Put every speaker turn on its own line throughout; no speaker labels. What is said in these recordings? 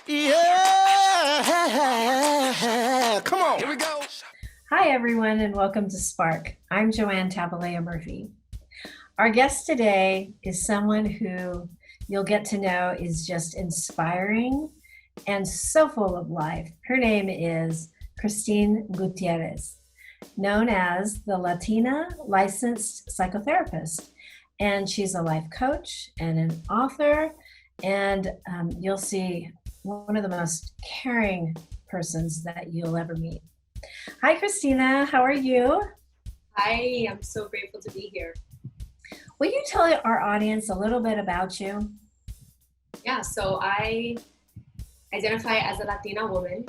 Yeah, come on. Here we go.
Hi, everyone, and welcome to Spark. I'm Joanne Tabalea Murphy. Our guest today is someone who you'll get to know is just inspiring and so full of life. Her name is Christine Gutierrez, known as the Latina licensed psychotherapist. And she's a life coach and an author, and you'll see one of the most caring persons that you'll ever meet. Hi, Christina. How are you?
Hi, I'm so grateful to be here.
Will you tell our audience a little bit about you?
Yeah, so I identify as a Latina woman,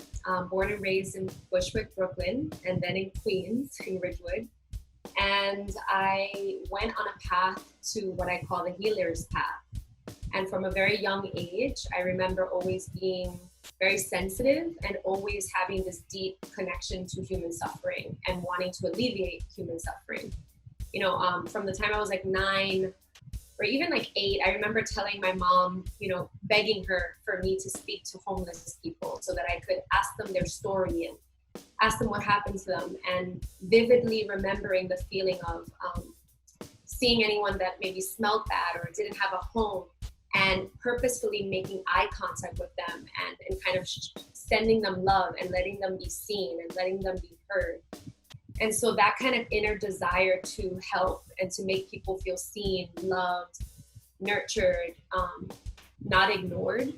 born and raised in Bushwick, Brooklyn, and then in Queens, in Ridgewood. And I went on a path to what I call the healer's path. And from a very young age, I remember always being very sensitive and always having this deep connection to human suffering and wanting to alleviate human suffering. You know, from the time I was like 9 or even like 8, I remember telling my mom, begging her for me to speak to homeless people so that I could ask them their story and ask them what happened to them, and vividly remembering the feeling of seeing anyone that maybe smelled bad or didn't have a home, and purposefully making eye contact with them and kind of sending them love and letting them be seen and letting them be heard. And so that kind of inner desire to help and to make people feel seen, loved, nurtured, not ignored,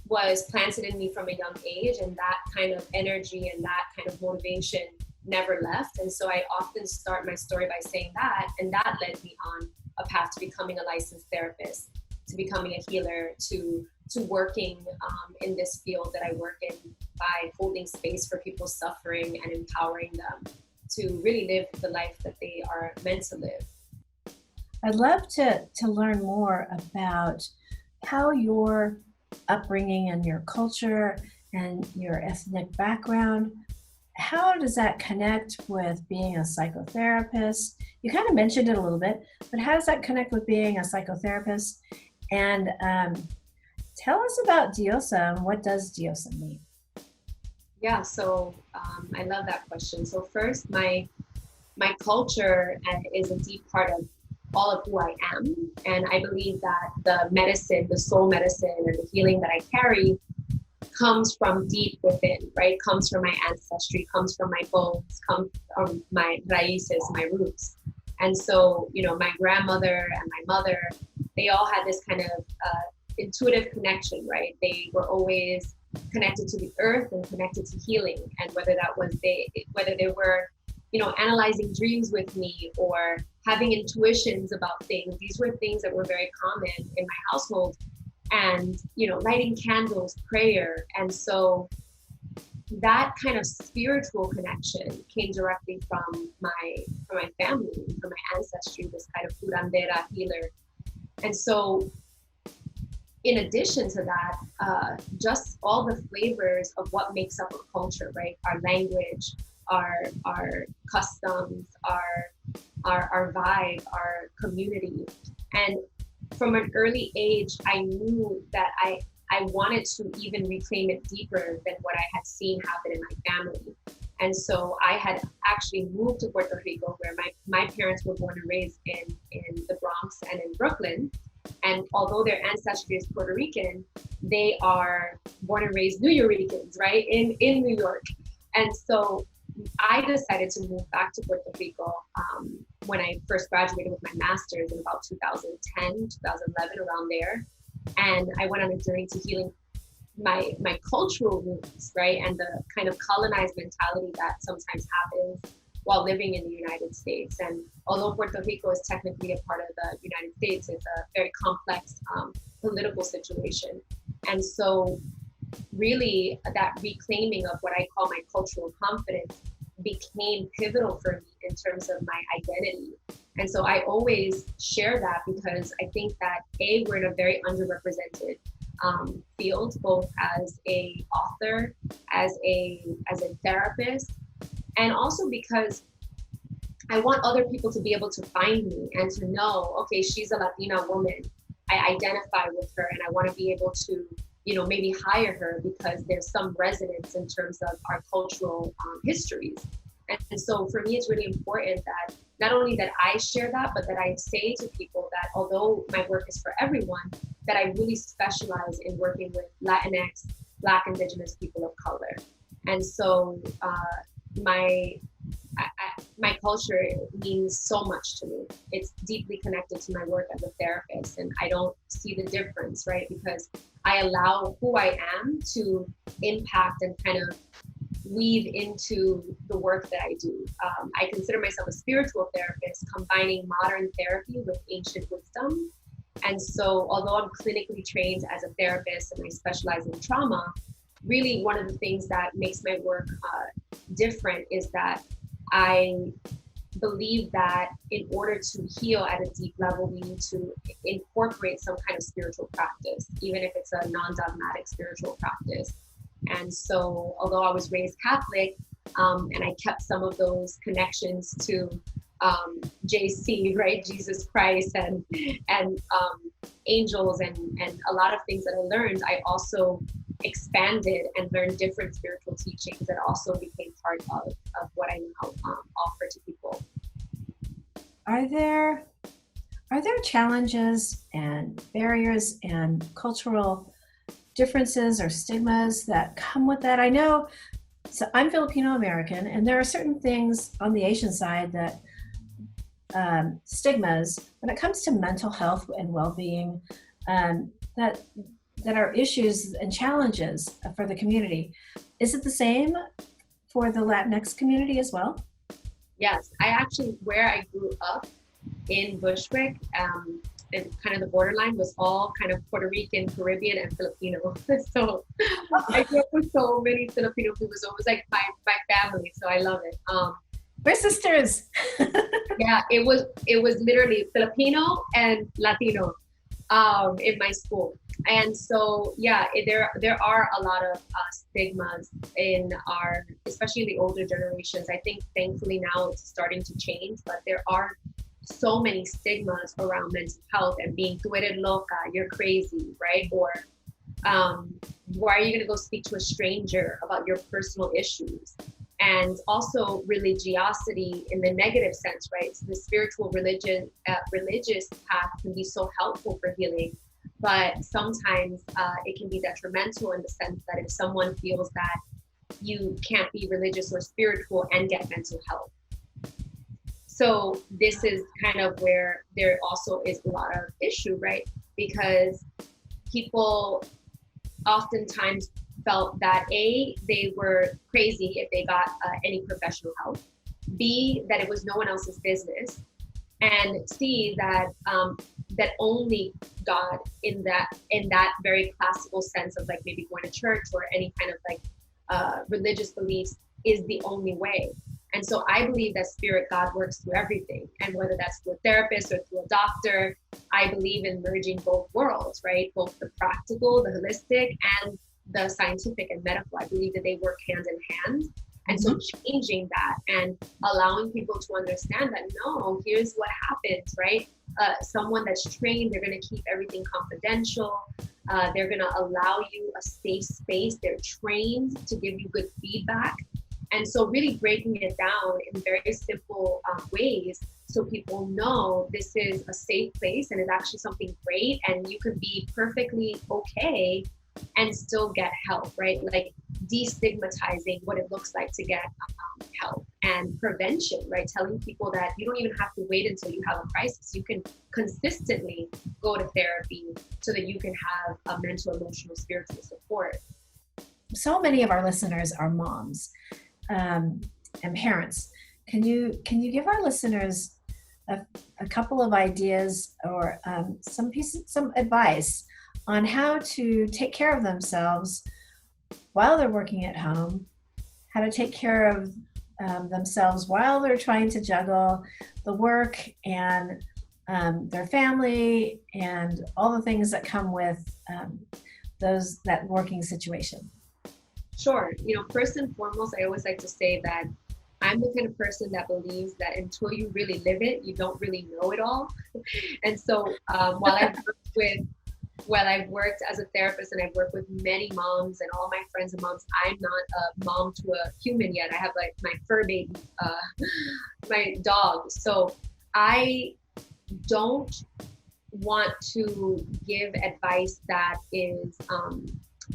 was planted in me from a young age. And that kind of energy and that kind of motivation never left. And so I often start my story by saying that, and that led me on a path to becoming a licensed therapist, to becoming a healer, to working in this field that I work in by holding space for people suffering and empowering them to really live the life that they are meant to live.
I'd love to learn more about how your upbringing and your culture and your ethnic background, how does that connect with being a psychotherapist? You kind of mentioned it a little bit, but how does that connect with being a psychotherapist? And tell us about Diosa and what does Diosa mean?
Yeah, so I love that question. So first, my culture is a deep part of all of who I am. And I believe that the medicine, the soul medicine and the healing that I carry comes from deep within, right? Comes from my ancestry, comes from my bones, comes from my raíces, my roots. And so, my grandmother and my mother, they all had this kind of intuitive connection, right? They were always connected to the earth and connected to healing. And whether they were, analyzing dreams with me or having intuitions about things, these were things that were very common in my household. And, lighting candles, prayer. And so that kind of spiritual connection came directly from my family, from my ancestry, this kind of curandera healer. And so in addition to that, just all the flavors of what makes up a culture, right? Our language, our customs, our vibe, our community. And from an early age, I knew that I wanted to even reclaim it deeper than what I had seen happen in my family. And so I had actually moved to Puerto Rico, where my parents were born and raised in the Bronx and in Brooklyn. And although their ancestry is Puerto Rican, they are born and raised Nuyorican, right? In New York. And so I decided to move back to Puerto Rico when I first graduated with my master's in about 2010, 2011, around there. And I went on a journey to healing my cultural roots, right? And the kind of colonized mentality that sometimes happens while living in the United States. And although Puerto Rico is technically a part of the United States, it's a very complex political situation. And so really that reclaiming of what I call my cultural confidence became pivotal for me in terms of my identity. And so I always share that because I think that we're in a very underrepresented field, both as a author, as a therapist, and also because I want other people to be able to find me and to know, okay, she's a Latina woman. I identify with her, and I want to be able to maybe hire her because there's some resonance in terms of our cultural histories. And so for me, it's really important that not only that I share that, but that I say to people that although my work is for everyone, that I really specialize in working with Latinx, Black, Indigenous people of color. And so my my culture means so much to me. It's deeply connected to my work as a therapist, and I don't see the difference, right? Because I allow who I am to impact and kind of weave into the work that I do. I consider myself a spiritual therapist, combining modern therapy with ancient wisdom. And so, although I'm clinically trained as a therapist and I specialize in trauma, really one of the things that makes my work different is that I believe that in order to heal at a deep level, we need to incorporate some kind of spiritual practice, even if it's a non-dogmatic spiritual practice. And so, although I was raised Catholic, and I kept some of those connections to JC, right, Jesus Christ, and angels, and a lot of things that I learned, I also expanded and learned different spiritual teachings that also became part of what I now offer to people.
Are there challenges and barriers and cultural differences or stigmas that come with that? I know, so I'm Filipino American, and there are certain things on the Asian side that stigmas when it comes to mental health and well-being that are issues and challenges for the community. Is it the same for the Latinx community as well?
Yes, I actually, where I grew up in Bushwick, and kind of the borderline was all kind of Puerto Rican, Caribbean, and Filipino. So I grew up with so many Filipino people. So it was like my family. So I love it.
We're sisters.
Yeah, it was literally Filipino and Latino in my school. And so, yeah, there are a lot of stigmas in especially in the older generations. I think thankfully now it's starting to change, but there are so many stigmas around mental health and being tú eres loca, you're crazy, right? Or why are you going to go speak to a stranger about your personal issues? And also religiosity in the negative sense, right? So the spiritual religious path can be so helpful for healing, but sometimes it can be detrimental in the sense that if someone feels that you can't be religious or spiritual and get mental health. So this is kind of where there also is a lot of issue, right? Because people oftentimes felt that A, they were crazy if they got any professional help, B, that it was no one else's business, and C, that that only God in that very classical sense of like maybe going to church or any kind of like religious beliefs is the only way. And so I believe that spirit God works through everything. And whether that's through a therapist or through a doctor, I believe in merging both worlds, right? Both the practical, the holistic, and the scientific and medical. I believe that they work hand in hand. And so changing that and allowing people to understand that, no, here's what happens, right? Someone that's trained, they're going to keep everything confidential. They're going to allow you a safe space. They're trained to give you good feedback. And so really breaking it down in very simple ways so people know this is a safe place and it's actually something great and you can be perfectly okay and still get help, right? Like destigmatizing what it looks like to get help and prevention, right? Telling people that you don't even have to wait until you have a crisis. You can consistently go to therapy so that you can have a mental, emotional, spiritual support.
So many of our listeners are moms and parents. Can you give our listeners a couple of ideas or some advice on how to take care of themselves while they're working at home, how to take care of themselves while they're trying to juggle the work and their family and all the things that come with that working situation?
Sure. First and foremost, I always like to say that I'm the kind of person that believes that until you really live it, you don't really know it all. And so while I've worked with Well, I've worked as a therapist and I've worked with many moms and all my friends and moms. I'm not a mom to a human yet. I have like my fur baby, my dog. So I don't want to give advice that is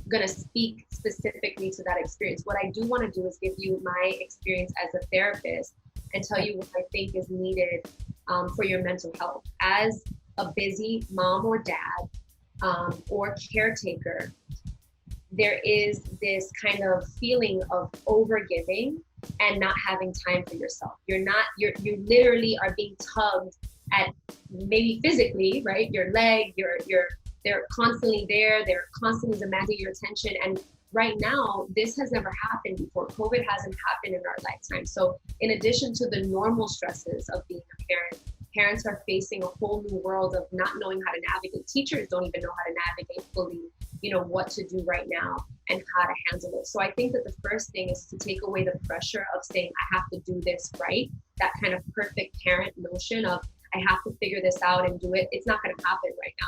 going to speak specifically to that experience. What I do want to do is give you my experience as a therapist and tell you what I think is needed for your mental health. As a busy mom or dad or caretaker, there is this kind of feeling of overgiving and not having time for yourself. You literally are being tugged at, maybe physically, right? Your leg, they're constantly there. They're constantly demanding your attention. And right now, this has never happened before. COVID hasn't happened in our lifetime. So in addition to the normal stresses of being a parent, parents are facing a whole new world of not knowing how to navigate. Teachers don't even know how to navigate fully, what to do right now and how to handle it. So I think that the first thing is to take away the pressure of saying, I have to do this right. That kind of perfect parent notion of, I have to figure this out and do it. It's not going to happen right now,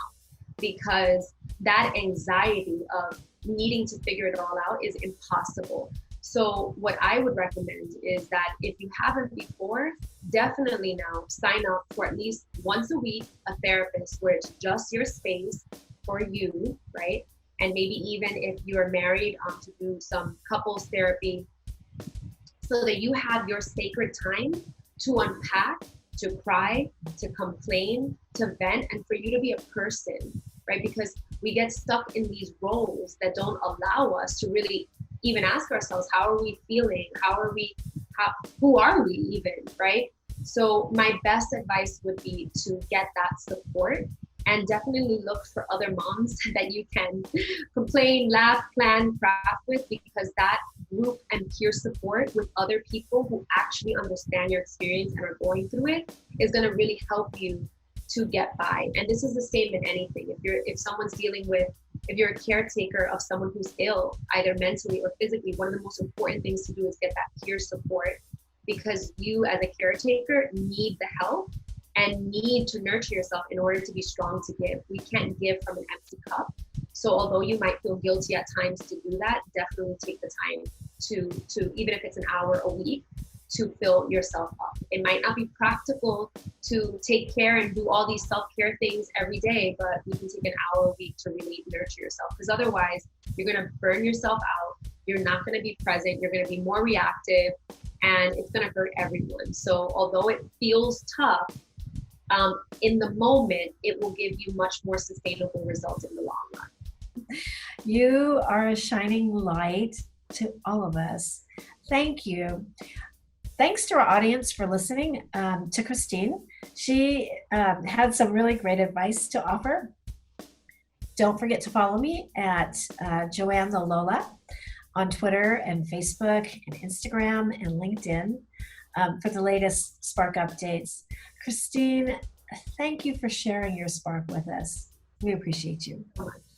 because that anxiety of needing to figure it all out is impossible. So what I would recommend is that if you haven't before, definitely now sign up for at least once a week a therapist where it's just your space for you, right? And maybe even if you're married, to do some couples therapy, so that you have your sacred time to unpack, to cry, to complain, to vent, and for you to be a person, right? Because we get stuck in these roles that don't allow us to really even ask ourselves, how are we feeling? Who are we even, right? So my best advice would be to get that support and definitely look for other moms that you can complain, laugh, plan, craft with, because that group and peer support with other people who actually understand your experience and are going through it is going to really help you to get by. And this is the same in anything. If you're a caretaker of someone who's ill, either mentally or physically, one of the most important things to do is get that peer support, because you as a caretaker need the help and need to nurture yourself in order to be strong to give. We can't give from an empty cup. So although you might feel guilty at times to do that, definitely take the time to even if it's an hour a week, to fill yourself up. It might not be practical to take care and do all these self-care things every day, but you can take an hour a week to really nurture yourself, because otherwise you're going to burn yourself out. You're not going to be present. You're going to be more reactive, and it's going to hurt everyone. So although it feels tough, in the moment, it will give you much more sustainable results in the long run.
You are a shining light to all of us. Thank you. Thanks to our audience for listening to Christine. She had some really great advice to offer. Don't forget to follow me at Joanne the Lola on Twitter and Facebook and Instagram and LinkedIn for the latest Spark updates. Christine, thank you for sharing your spark with us. We appreciate you.
So much.